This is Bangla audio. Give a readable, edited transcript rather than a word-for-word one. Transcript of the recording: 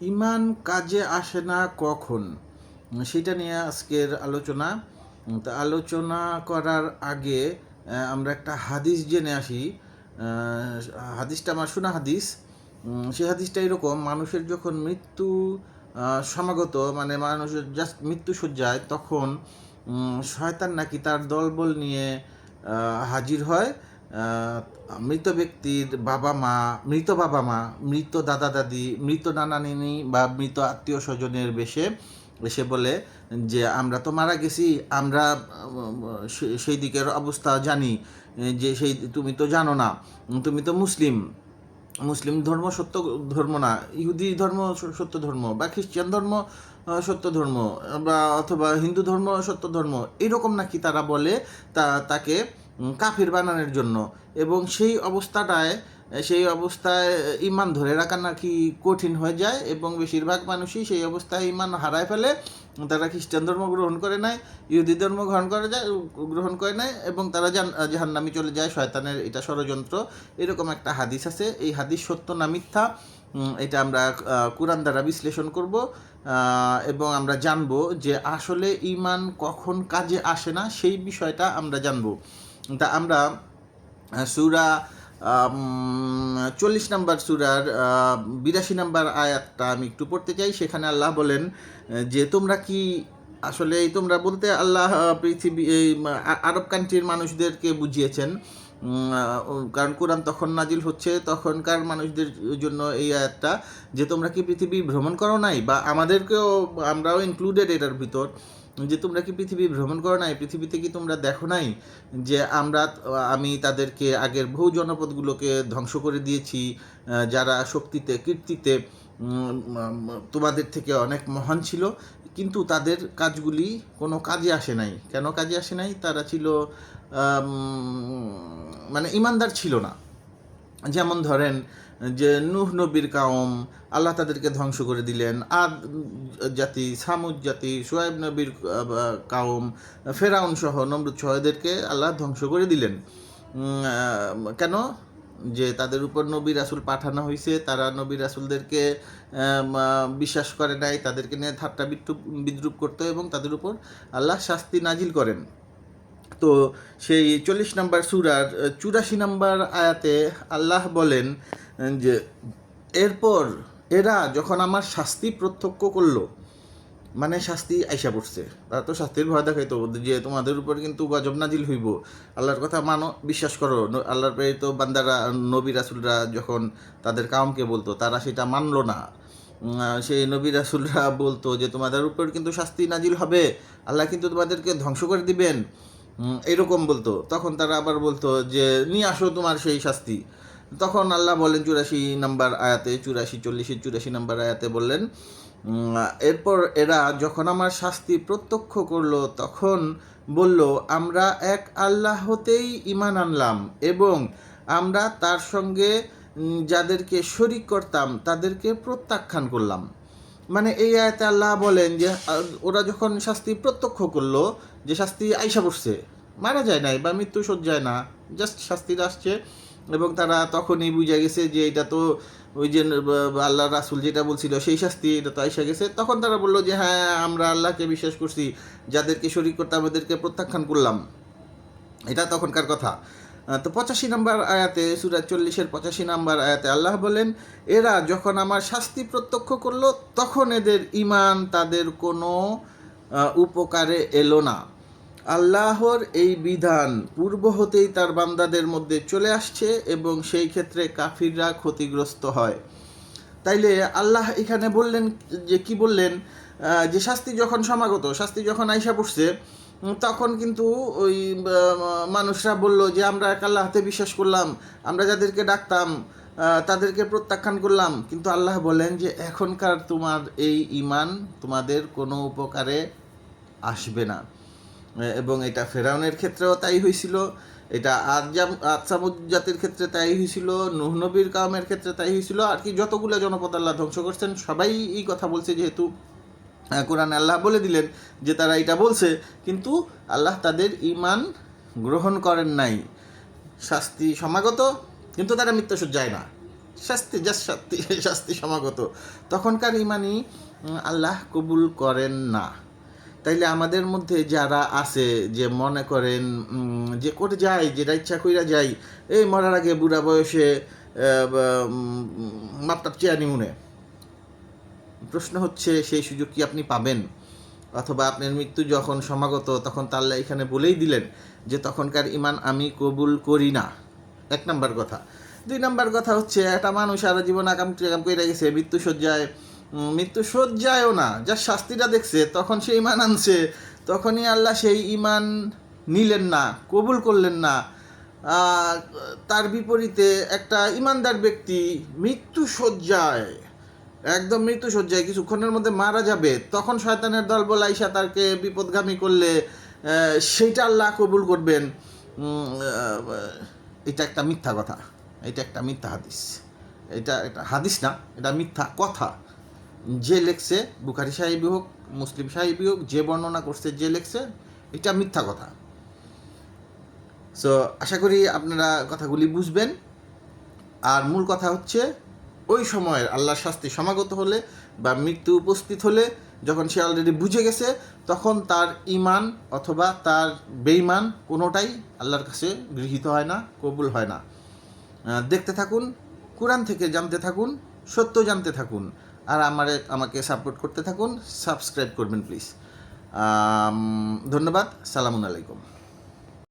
ইমান কাজে আসে না কখন, সেটা নিয়ে আজকের আলোচনা। তা আলোচনা করার আগে আমরা একটা হাদিস জেনে আসি। হাদিসটা আমার শোনা হাদিস। সেই হাদিসটা এরকম: মানুষের যখন মৃত্যু সমাগত, মানে মানুষের জাস্ট মৃত্যু শয্যায়, তখন শয়তান নাকি তার দলবল নিয়ে হাজির হয় মৃত ব্যক্তির বাবা মা, মৃত দাদা দাদি, মৃত নানা নানি বা মৃত আত্মীয় স্বজনের বেশে এসে বলে যে আমরা তো মারা গেছি, আমরা সেই দিকের অবস্থা জানি, যে সেই তুমি তো জানো না, তুমি তো মুসলিম, মুসলিম ধর্ম সত্য ধর্ম না, ইহুদি ধর্ম সত্য ধর্ম, বা খ্রিস্টান ধর্ম সত্য ধর্ম, বা অথবা হিন্দু ধর্ম সত্য ধর্ম, এরকম নাকি তারা বলে তাকে কাফির বানানোর জন্য। এবং সেই অবস্থায় ইমান ধরে রাখা নাকি কঠিন হয়ে যায়, এবং বেশিরভাগ মানুষই সেই অবস্থায় ইমান হারায় ফেলে। তারা খ্রিস্টান ধর্ম গ্রহণ করে নেয়, ইহুদি ধর্ম গ্রহণ করে নেয়, এবং তারা জাহান্নামে চলে যায়। শয়তানের এটা ষড়যন্ত্র, এরকম একটা হাদিস আছে। এই হাদিস সত্য না মিথ্যা, এটা আমরা কুরআন দ্বারা বিশ্লেষণ করব, এবং আমরা জানবো যে আসলে ইমান কখন কাজে আসে না, সেই বিষয়টা আমরা জানবো। তা আমরা সূরা 40 নম্বর সূরার 82 নম্বর আয়াতটা আমি একটু পড়তে চাই। সেখানে আল্লাহ বলেন যে তোমরা কি আসলে, তোমরা বলতে আল্লাহ পৃথিবী এই আরব কান্ট্রির মানুষদেরকে বুঝিয়েছেন, কারণ কোরআন তখন নাজিল হচ্ছে, তখনকার মানুষদের জন্য এই আয়াতটা, যে তোমরা কি পৃথিবী ভ্রমণ করো নাই, বা আমরাও ইনক্লুডেড এটার ভিতর, যে তোমরা কি পৃথিবী ভ্রমণ করো নাই, পৃথিবীতে কি তোমরা দেখো নাই যে আমি তাদেরকে আগের বহু জনপদগুলোকে ধ্বংস করে দিয়েছি, যারা শক্তিতে কীর্তিতে তোমাদের থেকে অনেক মহান ছিল, কিন্তু তাদের কাজগুলি কোনো কাজে আসে নাই। কেন কাজে আসে নাই? তারা ছিল মানে ইমানদার ছিল না। যেমন ধরেন যে নূহ নবীর কাওম, আল্লাহ তাদেরকে ধ্বংস করে দিলেন। আদ জাতি, সামুদ জাতি, শুয়াইব নবীর কাওম, ফেরাউন সহ, নমরুদ সহ এদেরকে আল্লাহ ধ্বংস করে দিলেন। কেন? যে তাদের উপর নবী রাসূল পাঠানো হয়েছে, তারা নবী রাসূলদেরকে বিশ্বাস করে নাই, তাদেরকে নিয়ে ঠাট্টা বিদ্রুপ করতো, এবং তাদের উপর আল্লাহ শাস্তি নাজিল করেন। তো সেই 40 নম্বর সূরার 84 নম্বর আয়াতে আল্লাহ বলেন যে এরপর এরা যখন আমার শাস্তি প্রত্যক্ষ করলো, মানে শাস্তি আইসা পড়ছে, তারা তো শাস্তির ভয় দেখাইতো যে তোমাদের উপর কিন্তু গজব নাজিল হইব, আল্লাহর কথা মানো, বিশ্বাস করো। আল্লাহর প্রেরিত বান্দারা, নবী রাসূলরা যখন তাদের কাউমকে বলতো, তারা সেটা মানলো না। সেই নবী রাসূলরা বলতো যে তোমাদের উপর কিন্তু শাস্তি নাজিল হবে, আল্লাহ কিন্তু তোমাদেরকে ধ্বংস করে দিবেন, এরকম বলতো। তখন তারা আবার বলতো যে নিয়ে আসো তোমার সেই শাস্তি। তখন আল্লাহ বলেন 84 নম্বর আয়াতে, 84 নম্বর আয়াতে বললেন, এরপর এরা যখন আমার শাস্তি প্রত্যক্ষ করলো, তখন বলল আমরা এক আল্লাহতেই ঈমান আনলাম, এবং আমরা তার সঙ্গে যাদেরকে শরীক করতাম তাদেরকে প্রত্যাখ্যান করলাম। মানে এই আয়াতে আল্লাহ বলেন যে ওরা যখন শাস্তি প্রত্যক্ষ করলো, যে শাস্তি আইসা পড়ছে, মারা যায় নাই বা মৃত্যু শয্যায় না, জাস্ট শাস্তিটা আসছে, এবং তারা তখনই বুঝে গেছে যে এটা তো ওই যে আল্লাহ রাসূল যেটা বলছিল সেই শাস্তি, এটা তো আইসা গেছে। তখন তারা বললো যে হ্যাঁ, আমরা আল্লাহকে বিশ্বাস করছি, যাদেরকে শরীক করতাম ওদেরকে প্রত্যাখ্যান করলাম। এটা তখনকার কথা। তো 85 নম্বর আয়াতে, সূরা 40-এর 85 নম্বর আয়াতে আল্লাহ বলেন এরা যখন আমার শাস্তি প্রত্যক্ষ করলো, তখন এদের ঈমান তাদের কোনো উপকারে এলো না। আল্লাহর এই বিধান পূর্ব হতেই তার বান্দাদের মধ্যে চলে আসছে, এবং সেই ক্ষেত্রে কাফিররা ক্ষতিগ্রস্ত হয়। তাইলে আল্লাহ এখানে বললেন যে কি বললেন, যে শাস্তি যখন সমাগত, শাস্তি যখন আইসা পড়ছে, তখন কিন্তু ওই মানুষরা বলল যে আমরা এক আল্লাহতে বিশ্বাস করলাম, আমরা যাদেরকে ডাকতাম তাদেরকে প্রত্যাখ্যান করলাম। কিন্তু আল্লাহ বলেন যে এখনকার তোমার এই ঈমান তোমাদের কোনো উপকারে আসবে না। এবং এটা ফেরাউনের ক্ষেত্রেও তাই হয়েছিল, এটা আদ সামুদ জাতির ক্ষেত্রে তাই হয়েছিল, নূহ নবীর কাওমের ক্ষেত্রে তাই হয়েছিল। আর কি যতগুলো জনপদ আল্লাহ ধ্বংস করছেন সবাই এই কথা বলছে, যেহেতু কোরআনে আল্লাহ বলে দিলেন যে তারা এটা বলছে, কিন্তু আল্লাহ তাদের ঈমান গ্রহণ করেন নাই। শাস্তি সমাগত, কিন্তু তারা মৃত্যুশয্যায় না, শাস্তি সমাগত, তখনকার ইমানই আল্লাহ কবুল করেন না। তাইলে আমাদের মধ্যে যারা আছে যে মনে করেন যে করে যায়, যেটা ইচ্ছা কইরা যাই, এই মরার আগে বুড়া বয়সে মাপটাপ চেয়া নিউনে, প্রশ্ন হচ্ছে সেই সুযোগ কি আপনি পাবেন? অথবা আপনার মৃত্যু যখন সমাগত তখন তা আল্লাহ এখানে বলেই দিলেন যে তখনকার ইমান আমি কবুল করি না। 1 নম্বর কথা। 2 নম্বর কথা হচ্ছে একটা মানুষ সারা জীবন আকাম করে গেছে, মৃত্যুসজ্জায়ও না, যার শাস্তিটা দেখছে তখন সে ইমান আনছে, তখনই আল্লাহ সেই ইমান নিলেন না, কবুল করলেন না। তার বিপরীতে একটা ইমানদার ব্যক্তি একদম মৃত্যুসজ্জায় কিছুক্ষণের মধ্যে মারা যাবে, তখন শয়তানের দল বলে আইসা তাকে বিপদগামী করলে সেইটা আল্লাহ কবুল করবেন। এটা একটা মিথ্যা কথা, এটা একটা মিথ্যা হাদিস, এটা একটা হাদিস না, এটা মিথ্যা কথা। যে লেখছে, বুখারী সাহিবই হোক, মুসলিম সাহিবই হোক, যে বর্ণনা করছে, যে লেখছে, এটা মিথ্যা কথা। সো আশা করি আপনারা কথাগুলি বুঝবেন। আর মূল কথা হচ্ছে ওই সময়ের আল্লাহর শাস্তি সমাগত হলে বা মৃত্যু উপস্থিত হলে, যখন সে অলরেডি বুঝে গেছে, তখন তার ইমান অথবা তার বেঈমান কোনোটাই আল্লাহর কাছে গৃহীত হয় না, কবুল হয় না। দেখতে থাকুন, কোরআন থেকে জানতে থাকুন, সত্য জানতে থাকুন, আর আমাকে সাপোর্ট করতে থাকুন। সাবস্ক্রাইব করবেন প্লিজ। ধন্যবাদ। সালামুন আলাইকুম।